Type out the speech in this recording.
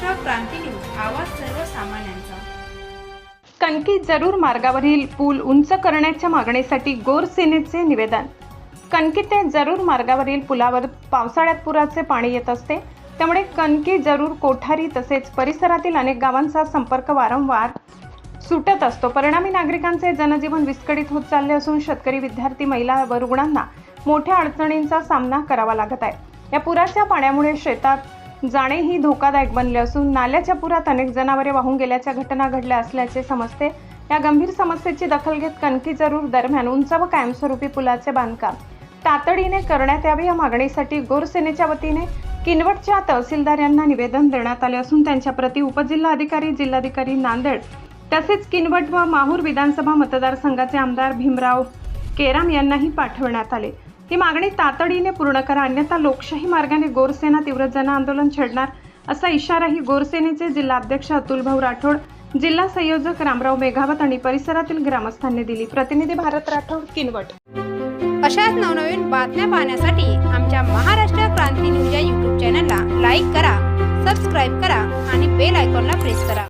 महाराष्ट्र क्रांती news, आवाज सर्वसामान्यांचा। कणकी जरूर मार्गावरील पूल उंच करण्याच्या मागणीसाठी गोरसेनेचे निवेदन। कणकी ते जरूर मार्गावरील पुलावर पावसाळ्यात पुराचे पाणी येत असते, त्यामुळे कणकी जरूर कोठारी तसेच परिसरातील अनेक गावांचा संपर्क वारंवार सुटत असतो। परिणामी नागरिकांचे जनजीवन विस्कळीत होत चालले असून शेतकरी, विद्यार्थी, महिला व रुग्णांना मोठ्या अडचणींचा सामना करावा लागत आहे। या पुराच्या पाण्यामुळे शेतात जाणेही धोकादायक बनले असून नाल्याच्या पुरात अनेक जनावरे वाहून गेल्याच्या घटना घडल्या असल्याचे समजते। या गंभीर समस्येची दखल घेत कणकी जरूर दरम्यान उंच व कायमस्वरूपी पुलाचे बांधकाम तातडीने करण्यात यावे या मागणीसाठी गोरसेनेच्या वतीने किनवटच्या तहसीलदार यांना निवेदन देण्यात आले असून त्यांच्या प्रति उपजिल्हाधिकारी, जिल्हाधिकारी नांदेड तसेच किनवट व माहूर विधानसभा मतदारसंघाचे आमदार भीमराव केराम यांनाही पाठवण्यात आले। ही मागणी तातडीने पूर्ण करा, अन्यथा लोकशाही मार्गाने गोरसेना तीव्र जन आंदोलन छेडणार असा इशाराही गोरसेनेचे जिल्हाध्यक्ष अतुलभाऊ राठोड, जिल्हा संयोजक रामराव मेघावत आणि परिसरातील ग्रामस्थांनी दिली। प्रतिनिधी भारत राठोड, किनवट। अशाच नवनवीन बातम्या पाहण्यासाठी आमच्या महाराष्ट्र क्रांती न्यूज या YouTube चॅनलला लाईक करा, सबस्क्राईब करा आणि बेल आयकॉनला प्रेस करा।